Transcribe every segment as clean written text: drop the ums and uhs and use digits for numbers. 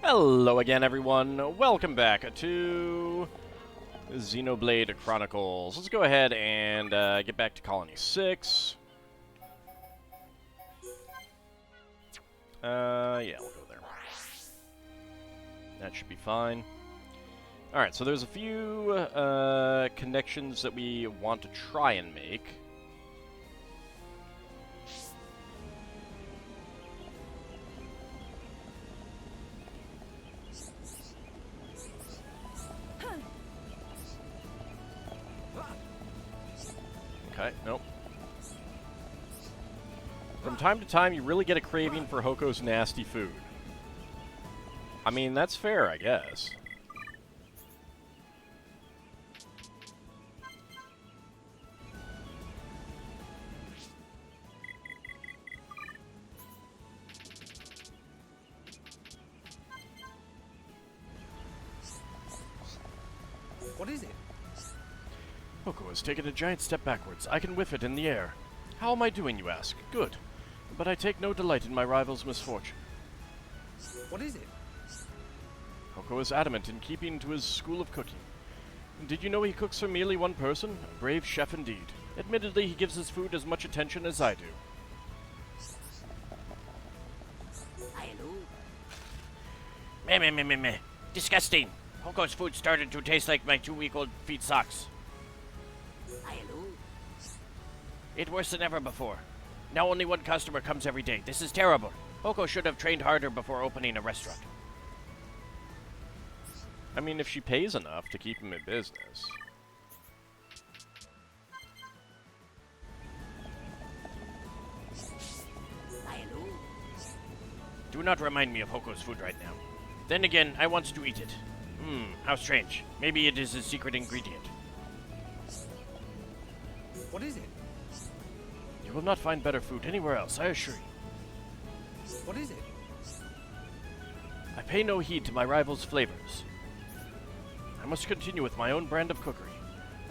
Hello again, everyone. Welcome back to Xenoblade Chronicles. Let's go ahead and get back to Colony 6. Yeah, we'll go there. That should be fine. Alright, so there's a few connections that we want to try and make. Okay, nope. From time to time, you really get a craving for Hoko's nasty food. I mean, that's fair, I guess. What is it? Hoko has taken a giant step backwards. I can whiff it in the air. How am I doing, you ask? Good. But I take no delight in my rival's misfortune. What is it? Hoko is adamant in keeping to his school of cooking. Did you know he cooks for merely one person? A brave chef indeed. Admittedly, he gives his food as much attention as I do. Meh. Disgusting. Hoko's food started to taste like my 2-week-old feet socks. It's worse than ever before. Now only one customer comes every day. This is terrible. Hoko should have trained harder before opening a restaurant. I mean, if she pays enough to keep him in business. Do not remind me of Hoko's food right now. Then again, I want to eat it. How strange. Maybe it is a secret ingredient. What is it? You will not find better food anywhere else, I assure you. What is it? I pay no heed to my rival's flavors. I must continue with my own brand of cookery.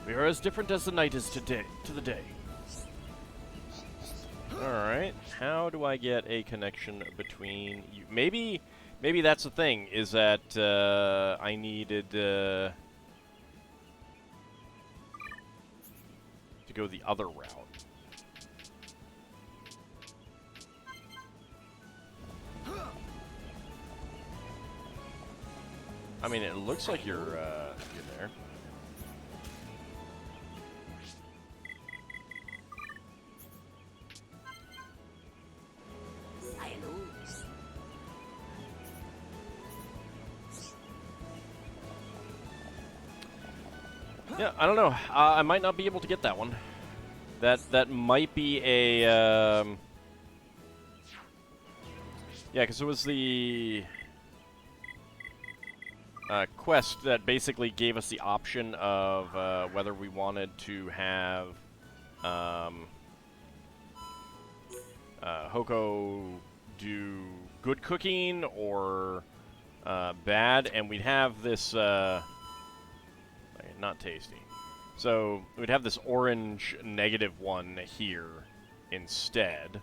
We are as different as the night is to the day. Alright, how do I get a connection between you? Maybe that's the thing, is that I needed to go the other route. I mean, it looks like you're there. Yeah, I don't know. I might not be able to get that one. That might be a yeah, because it was the quest that basically gave us the option of whether we wanted to have Hoko do good cooking or bad, and we'd have this not tasty. So we'd have this orange negative one here instead.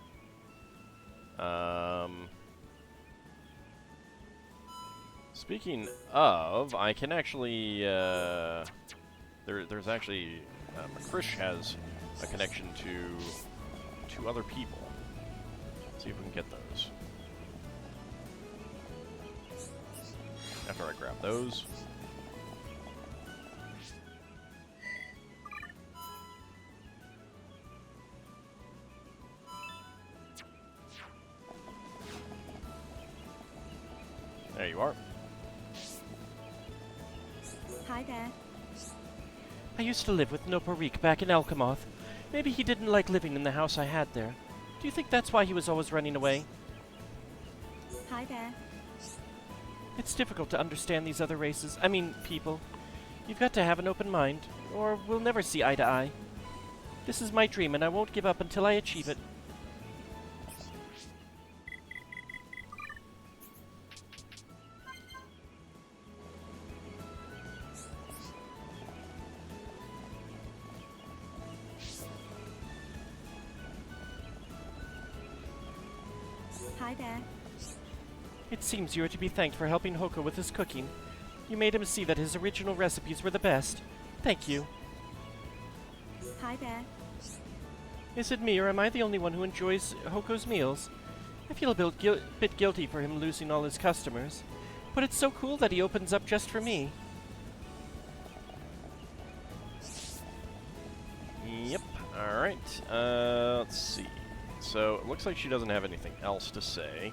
Speaking of, I can actually, there's actually, Krish has a connection to 2 other people. Let's see if we can get those. After I grab those. There you are. Hi there. I used to live with Noparik back in Alchemoth. Maybe he didn't like living in the house I had there. Do you think that's why he was always running away? Hi there. It's difficult to understand these other races. I mean, people. You've got to have an open mind, or we'll never see eye to eye. This is my dream, and I won't give up until I achieve it. Hi there. It seems you are to be thanked for helping Hoko with his cooking. You made him see that his original recipes were the best. Thank you. Hi there. Is it me, or am I the only one who enjoys Hoko's meals? I feel a bit guilty for him losing all his customers. But it's so cool that he opens up just for me. Yep. Alright. Let's see. So, it looks like she doesn't have anything else to say.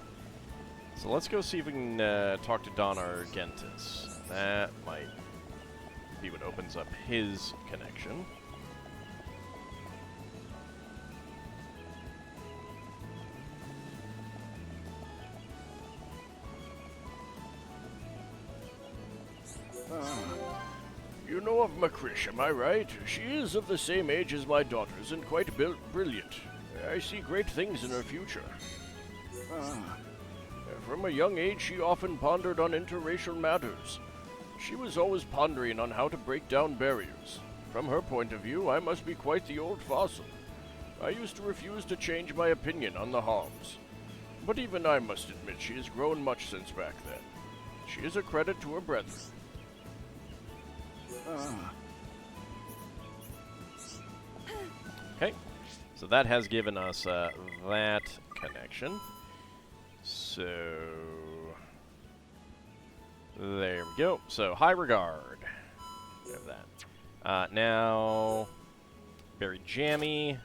So let's go see if we can talk to Don Argentis. That might be what opens up his connection. You know of Makrish, am I right? She is of the same age as my daughters and quite brilliant. I see great things in her future. From a young age, she often pondered on interracial matters. She was always pondering on how to break down barriers. From her point of view, I must be quite the old fossil. I used to refuse to change my opinion on the Homs. But even I must admit she has grown much since back then. She is a credit to her brethren. Okay, so that has given us that connection. So, there we go. So, high regard. We have that. Now, very jammy.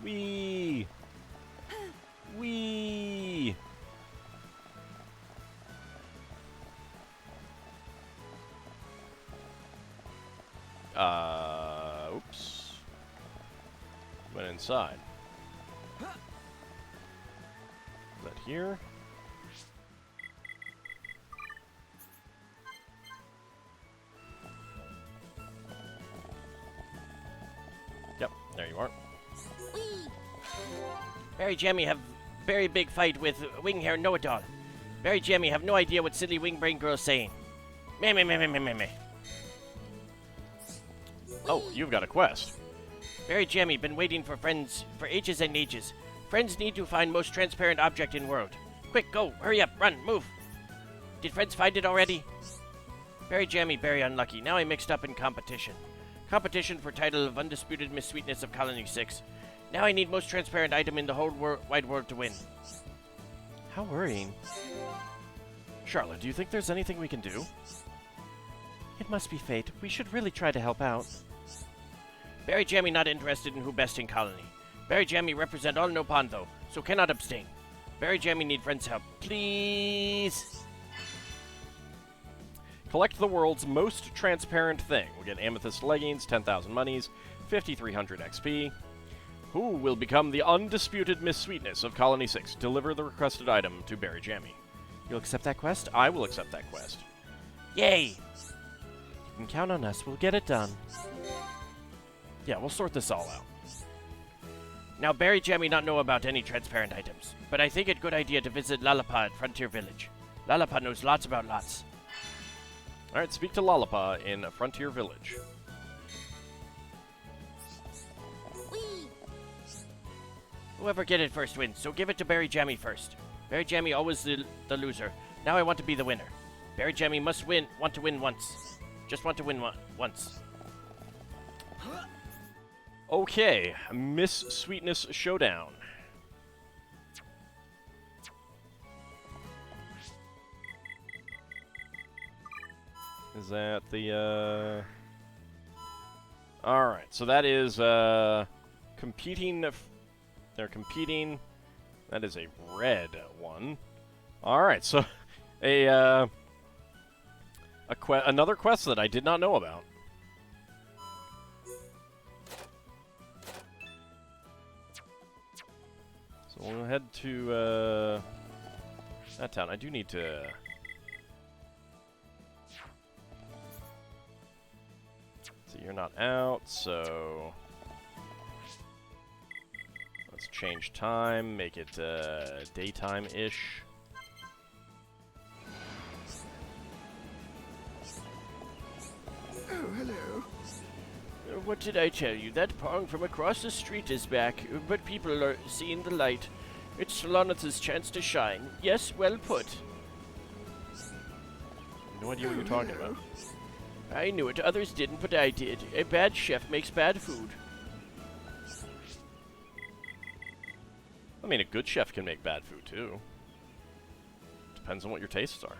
Wee! Wee! Oops. Went inside. Is that here? Yep, there you are. Barry Jammy have very big fight with Winghair Know-It-All. Barry Jammy have no idea what silly wing brain girl's saying. Meh meh meh meh meh meh meh. Oh, you've got a quest. Barry Jammy been waiting for friends for ages and ages. Friends need to find most transparent object in world. Quick, go, hurry up, run, move. Did friends find it already? Barry Jammy, very unlucky. Now I'm mixed up in competition. Competition for title of Undisputed Miss Sweetness of Colony 6. Now I need most transparent item in the whole wide world to win. How worrying. Charlotte, do you think there's anything we can do? It must be fate. We should really try to help out. Barry Jammy not interested in who best in colony. Barry Jammy represent all Nopon though, so cannot abstain. Barry Jammy need friends' help. Please! Collect the world's most transparent thing. We'll get amethyst leggings, 10,000 monies, 5,300 XP. Who will become the undisputed Miss Sweetness of Colony 6? Deliver the requested item to Barry Jammy. You'll accept that quest? I will accept that quest. Yay! You can count on us. We'll get it done. Yeah, we'll sort this all out. Now, Barry Jammy not know about any transparent items, but I think it good idea to visit Lalapa at Frontier Village. Lalapa knows lots about lots. Alright, speak to Lalapa in Frontier Village. Whoever get it first wins, so give it to Barry Jammy first. Barry Jammy always the loser. Now I want to be the winner. Barry Jammy must want to win once. Just want to win once. Okay, Miss Sweetness Showdown. Is that the, Alright, so that is, competing... They're competing... That is a red one. Alright, so another quest that I did not know about. So we'll head to that town. I do need to... So you're not out, so... Let's change time, make it daytime-ish. Oh, hello. What did I tell you? That Pong from across the street is back, but people are seeing the light. It's Solanath's chance to shine. Yes, well put. No idea what you're talking about. I knew it. Others didn't, but I did. A bad chef makes bad food. I mean, a good chef can make bad food, too. Depends on what your tastes are.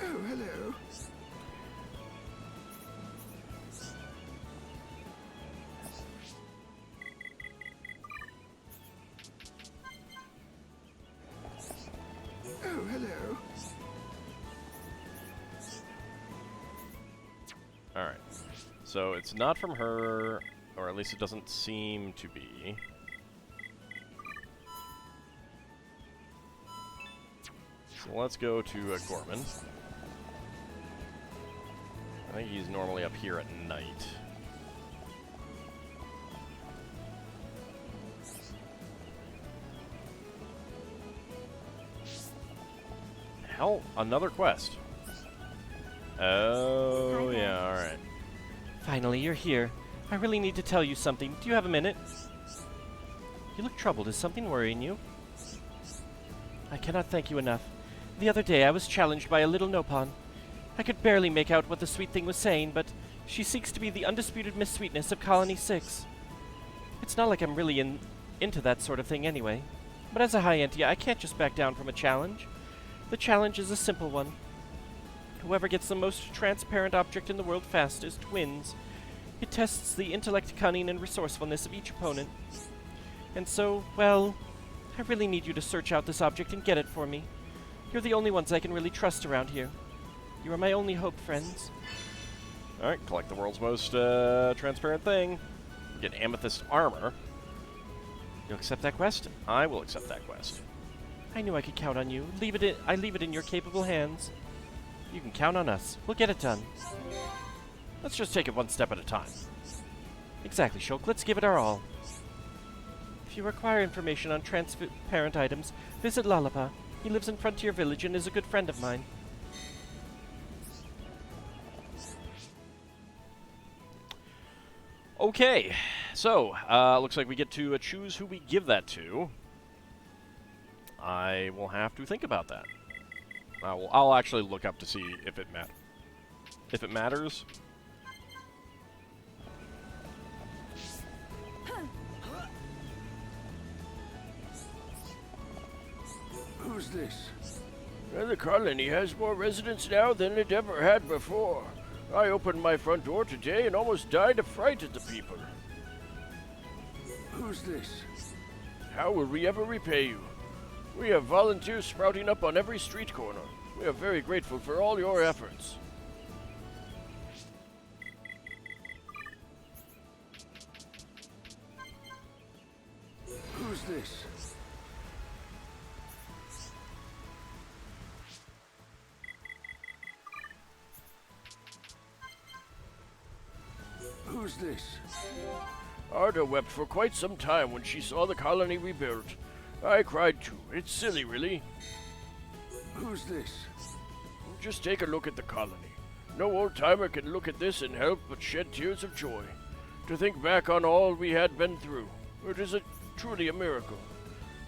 Oh, hello. Oh, hello. Alright. So it's not from her, or at least it doesn't seem to be. So let's go to Gorman. I think he's normally up here at night. Hell, another quest. Oh, Hi, yeah, alright. Finally, you're here. I really need to tell you something. Do you have a minute? You look troubled. Is something worrying you? I cannot thank you enough. The other day I was challenged by a little Nopon. I could barely make out what the sweet thing was saying, but she seeks to be the undisputed Miss Sweetness of Colony 6. It's not like I'm really into that sort of thing anyway. But as a high Entia, I can't just back down from a challenge. The challenge is a simple one. Whoever gets the most transparent object in the world fastest wins. It tests the intellect, cunning, and resourcefulness of each opponent. And so, well, I really need you to search out this object and get it for me. You're the only ones I can really trust around here. You are my only hope, friends. Alright, collect the world's most transparent thing. Get amethyst armor. You'll accept that quest? I will accept that quest. I knew I could count on you. I leave it in your capable hands. You can count on us. We'll get it done. Let's just take it one step at a time. Exactly, Shulk. Let's give it our all. If you require information on transparent items, visit Lalapa. He lives in Frontier Village and is a good friend of mine. Okay, so, looks like we get to choose who we give that to. I will have to think about that. I'll actually look up to see if it matters. Who's this? The colony has more residents now than it ever had before. I opened my front door today and almost died of fright at the people. Who's this? How will we ever repay you? We have volunteers sprouting up on every street corner. We are very grateful for all your efforts. Who's this? Who's this? Arda wept for quite some time when she saw the colony rebuilt. I cried too. It's silly, really. Who's this? Just take a look at the colony. No old-timer can look at this and help but shed tears of joy. To think back on all we had been through. It is truly a miracle.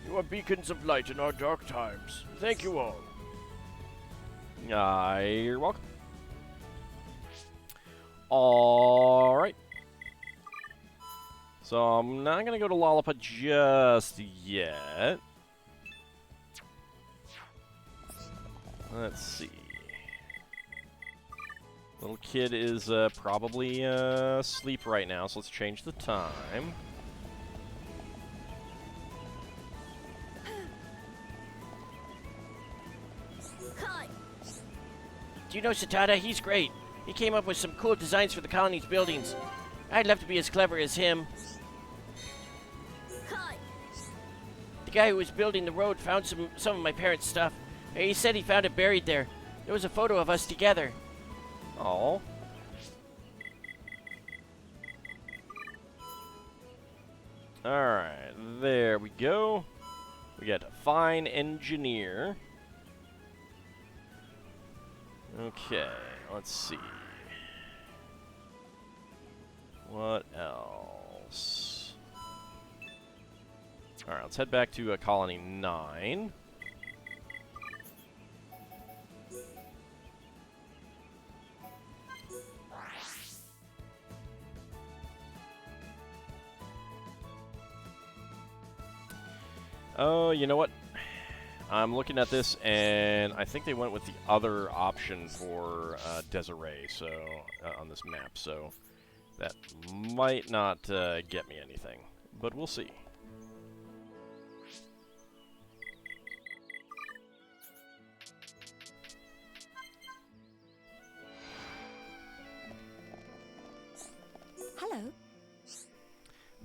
You are beacons of light in our dark times. Thank you all. You're welcome. Alright. So I'm not going to go to Lollipop just yet. Let's see. Little kid is probably asleep right now, so let's change the time. Do you know Satada? He's great. He came up with some cool designs for the colony's buildings. I'd love to be as clever as him. The guy who was building the road found some of my parents' stuff. He said he found it buried there. There was a photo of us together. Oh. Alright, there we go. We got Fine Engineer. Okay, let's see. What else? Alright, let's head back to Colony 9. Oh, you know what? I'm looking at this, and I think they went with the other option for Desiree, so on this map, so that might not get me anything, but we'll see. Hello.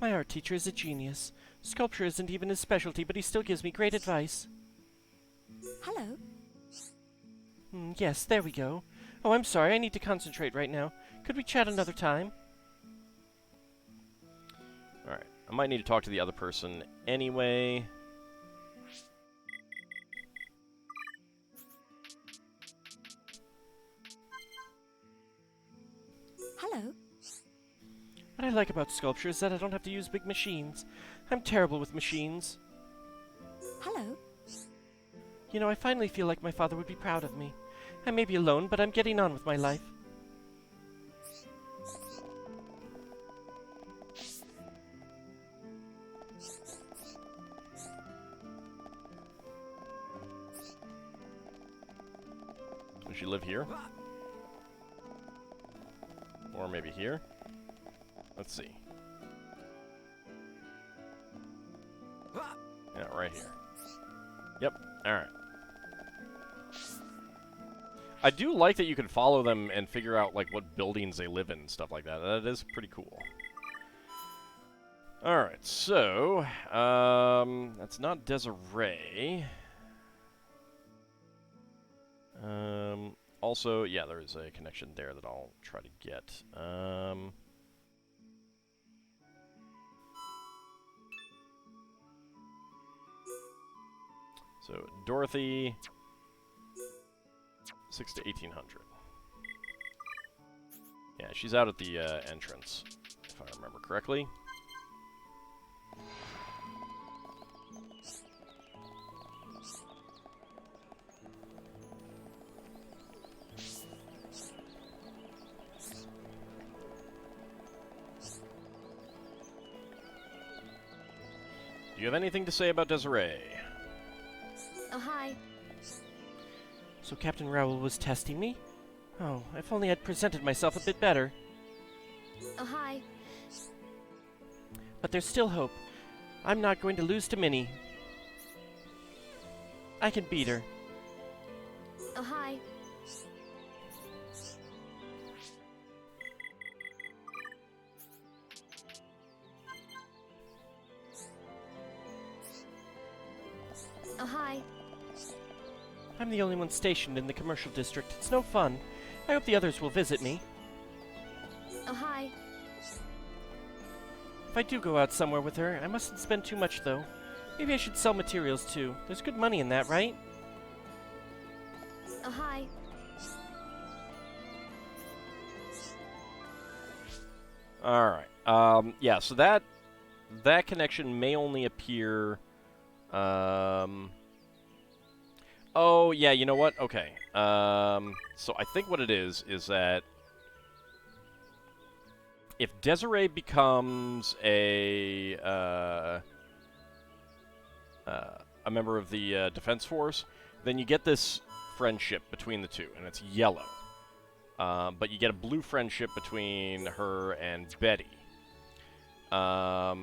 My art teacher is a genius. Sculpture isn't even his specialty, but he still gives me great advice. Hello. Yes, there we go. Oh, I'm sorry, I need to concentrate right now. Could we chat another time? Alright, I might need to talk to the other person anyway. Hello. What I like about sculpture is that I don't have to use big machines. I'm terrible with machines. Hello. You know, I finally feel like my father would be proud of me. I may be alone, but I'm getting on with my life. Does she live here? Or maybe here? Let's see. Yeah, right here. Yep, alright. I do like that you can follow them and figure out, like, what buildings they live in and stuff like that. That is pretty cool. Alright, so, that's not Desiree. Also, yeah, there is a connection there that I'll try to get. So, Dorothy, 6 to 1800. Yeah, she's out at the entrance, if I remember correctly. Do you have anything to say about Desiree? Oh, hi. So Captain Rowell was testing me? Oh, if only I'd presented myself a bit better. Oh, hi. But there's still hope. I'm not going to lose to Minnie. I can beat her. Oh, hi. Oh, hi. I'm the only one stationed in the commercial district. It's no fun. I hope the others will visit me. Oh, hi. If I do go out somewhere with her, I mustn't spend too much, though. Maybe I should sell materials, too. There's good money in that, right? Oh, hi. Alright, yeah, so that connection may only appear, oh, yeah, you know what? Okay, so I think what it is that if Desiree becomes a member of the Defense Force, then you get this friendship between the two, and it's yellow. But you get a blue friendship between her and Betty. But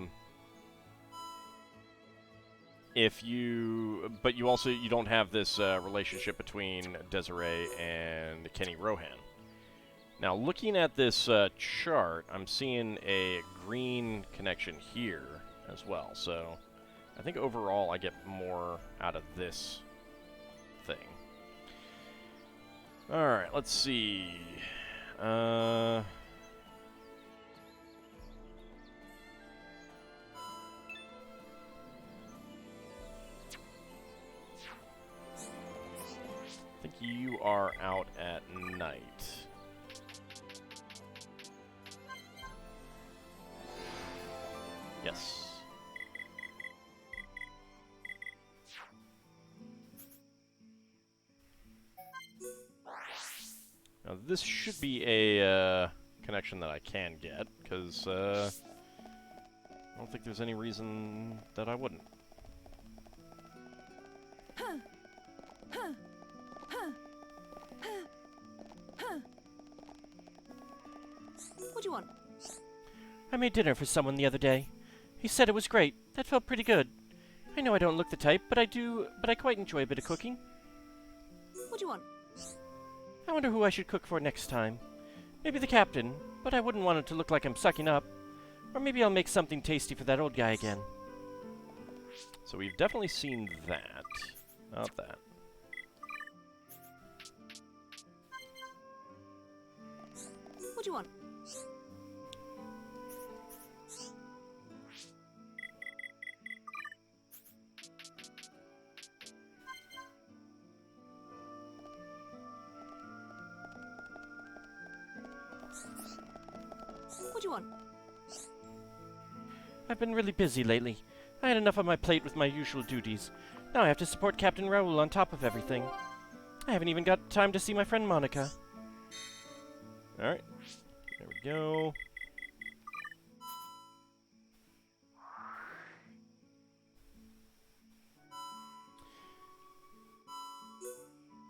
you don't have this relationship between Desiree and Kenny Rohan. Now, looking at this chart, I'm seeing a green connection here as well. So, I think overall I get more out of this thing. Alright, let's see. you are out at night. Yes. Now this should be a connection that I can get, because I don't think there's any reason that I wouldn't. What do you want? I made dinner for someone the other day. He said it was great. That felt pretty good. I know I don't look the type, but I quite enjoy a bit of cooking. What do you want? I wonder who I should cook for next time. Maybe the captain, but I wouldn't want it to look like I'm sucking up. Or maybe I'll make something tasty for that old guy again. So we've definitely seen that. Not that. What do you want? What do you want? I've been really busy lately. I had enough on my plate with my usual duties. Now I have to support Captain Raoul on top of everything. I haven't even got time to see my friend Monica. Alright. There we go.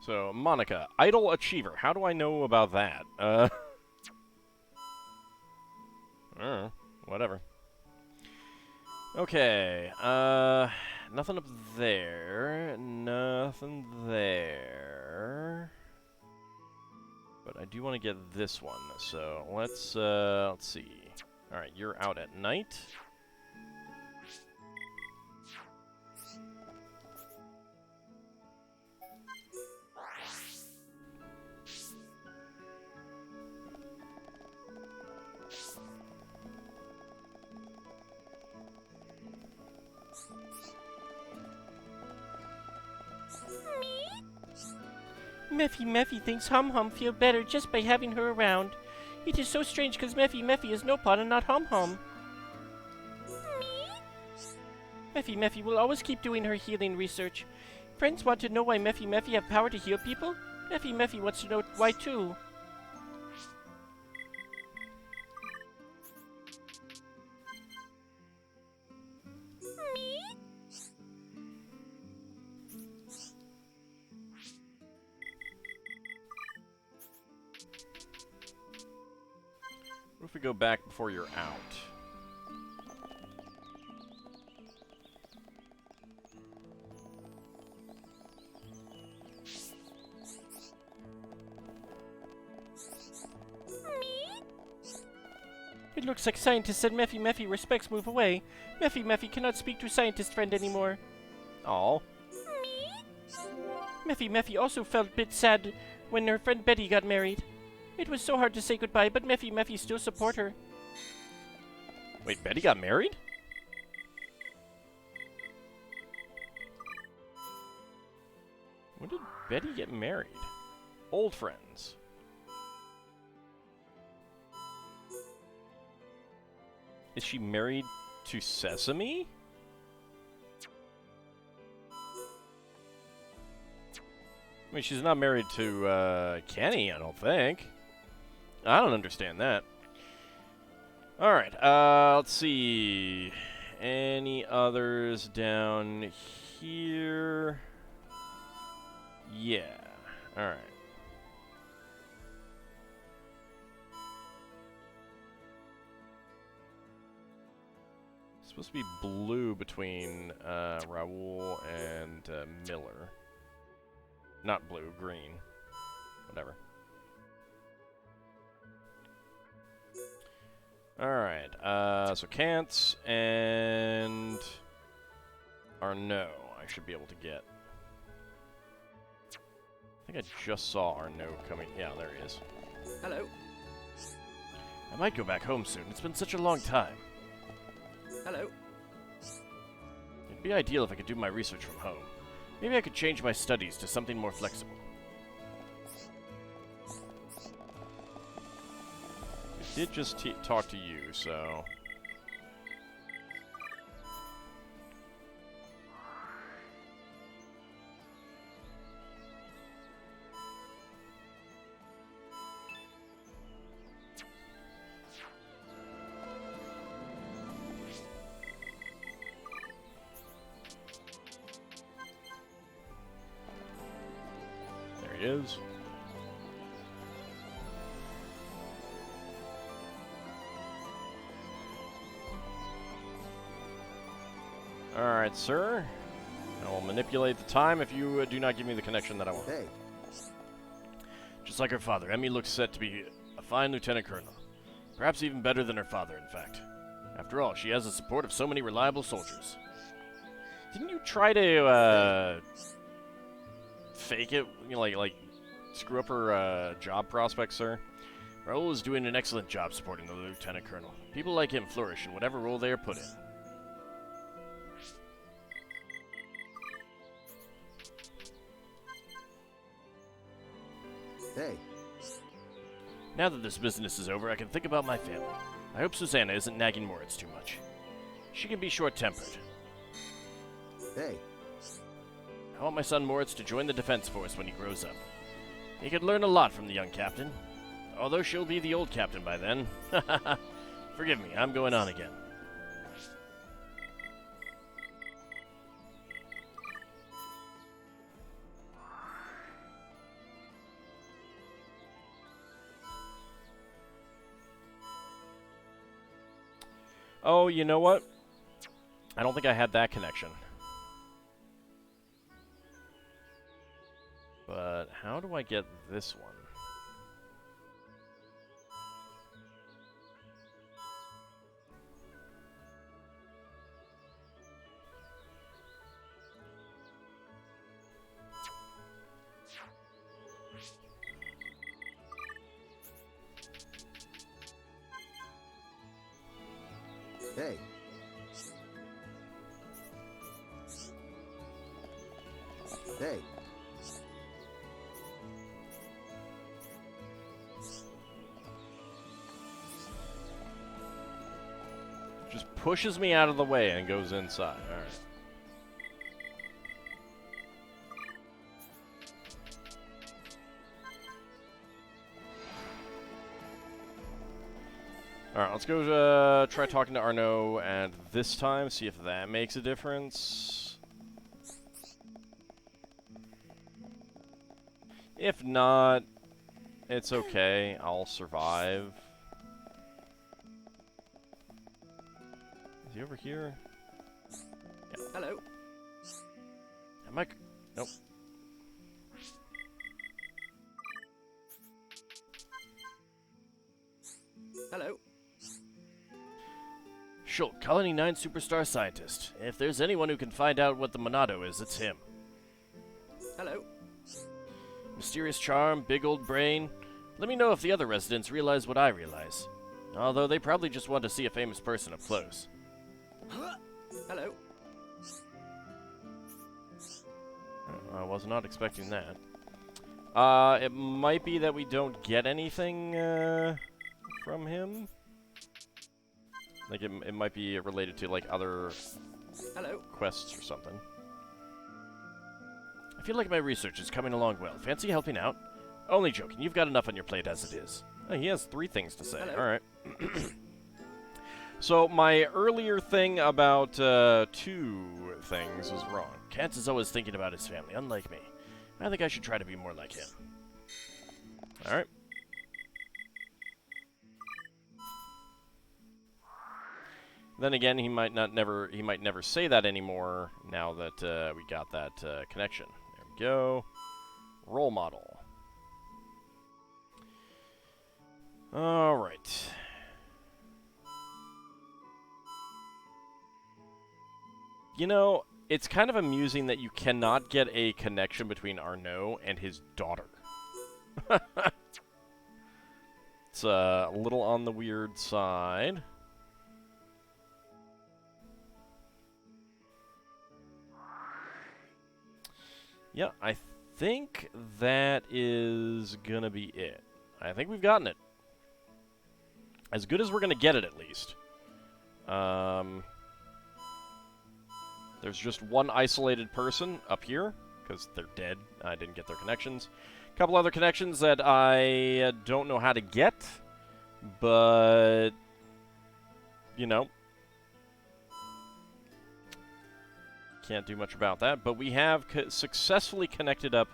So, Monica, Idle Achiever. How do I know about that? I don't know. Whatever. Okay, nothing up there. Nothing there. But I do want to get this one, so let's see. Alright, you're out at night. Meffy thinks Hum Hum feel better just by having her around. It is so strange because Meffy is no pot and not Hum Hum. Meffy will always keep doing her healing research. Friends want to know why Meffy have power to heal people? Meffy wants to know why too. What if we go back before you're out? It looks like scientist said Meffy respects move away. Meffy cannot speak to scientist friend anymore. Aw. Meffy also felt a bit sad when her friend Betty got married. It was so hard to say goodbye, but Meffy still support her. Wait, Betty got married? When did Betty get married? Old friends. Is she married to Sesame? I mean, she's not married to, Kenny, I don't think. I don't understand that. Alright, let's see. Any others down here? Yeah. Alright. It's supposed to be blue between Raoul and Miller. Not blue, green. Whatever. Alright, so Kant's and Arnaud I should be able to get. I think I just saw Arnaud coming. Yeah, there he is. Hello. I might go back home soon. It's been such a long time. Hello. It'd be ideal if I could do my research from home. Maybe I could change my studies to something more flexible. did just talk to you, so... There he is. Alright, sir. I will manipulate the time if you do not give me the connection that I want. Hey, Just like her father, Emmy looks set to be a fine lieutenant colonel. Perhaps even better than her father, in fact. After all, she has the support of so many reliable soldiers. Didn't you try to, fake it? You know, like, screw up her, job prospects, sir? Raoul is doing an excellent job supporting the lieutenant colonel. People like him flourish in whatever role they are put in. hey, Now that this business is over, I can think about my family. I hope Susanna isn't nagging Moritz too much. She can be short-tempered. hey. I want my son Moritz to join the defense force when he grows up. He could learn a lot from the young captain. Although she'll be the old captain by then. Forgive me, I'm going on again. Oh, you know what? I don't think I had that connection. But how do I get this one? Hey, hey, Just pushes me out of the way and goes inside. Alright. Alright, let's go try talking to Arnaud, and this time see if that makes a difference. If not, it's okay. I'll survive. Is he over here? Hello. Am I? Nope. Hello. Schultz, Colony 9 superstar scientist. If there's anyone who can find out what the Monado is, it's him. Hello. Mysterious charm, big old brain. Let me know if the other residents realize what I realize. Although they probably just want to see a famous person up close. Hello. I was not expecting that. It might be that we don't get anything from him. Like it might be related to like other Hello. quests or something. I feel like my research is coming along well. Fancy helping out? Only joking. You've got enough on your plate as it is. Oh, he has 3 things to say. Hello. All right. So my earlier thing about 2 things was wrong. Kantz is always thinking about his family, unlike me. I think I should try to be more like him. All right. Then again, he might never say that anymore now that we got that connection. There we go. Role model. All right. You know, it's kind of amusing that you cannot get a connection between Arnaud and his daughter. It's a little on the weird side. Yeah, I think that is gonna be it. I think we've gotten it. as good as we're going to get it, at least. There's just one isolated person up here, because they're dead. I didn't get their connections. A couple other connections that I don't know how to get, but, you know, can't do much about that. But we have successfully connected up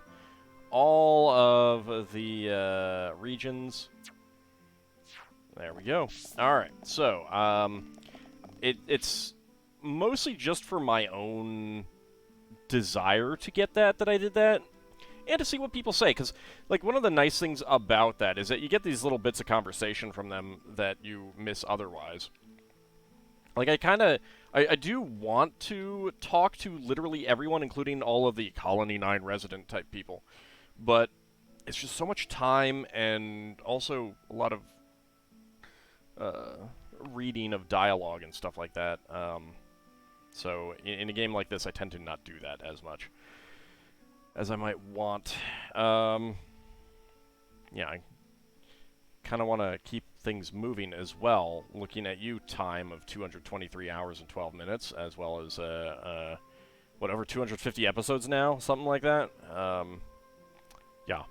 all of the regions. There we go. Alright, so, it's mostly just for my own desire to get that I did that, and to see what people say, because, like, one of the nice things about that is that you get these little bits of conversation from them that you miss otherwise. Like, I do want to talk to literally everyone, including all of the Colony 9 resident type people, but it's just so much time and also a lot of reading of dialogue and stuff like that. So in a game like this, I tend to not do that as much as I might want. Yeah, I kind of want to keep things moving as well, looking at you, time of 223 hours and 12 minutes, as well as, what, over 250 episodes now? Something like that? Yeah.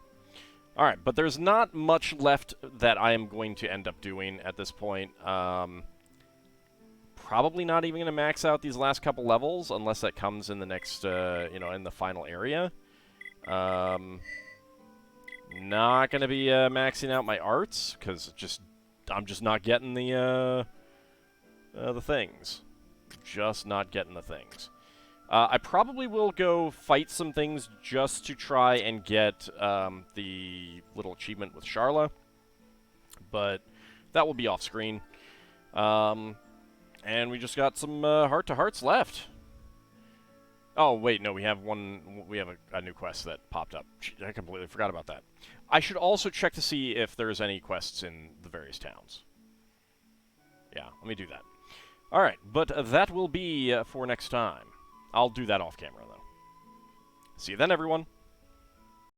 Alright, but there's not much left that I am going to end up doing at this point. Probably not even going to max out these last couple levels, unless that comes in the next, you know, in the final area. Not going to be maxing out my arts, because I'm just not getting the things. Just not getting the things. I probably will go fight some things just to try and get the little achievement with Charla, but that will be off screen. And we just got some heart-to-hearts left. Oh, wait, no, we have a new quest that popped up. I completely forgot about that. I should also check to see if there's any quests in the various towns. Yeah, let me do that. Alright, but that will be for next time. I'll do that off camera, though. See you then, everyone.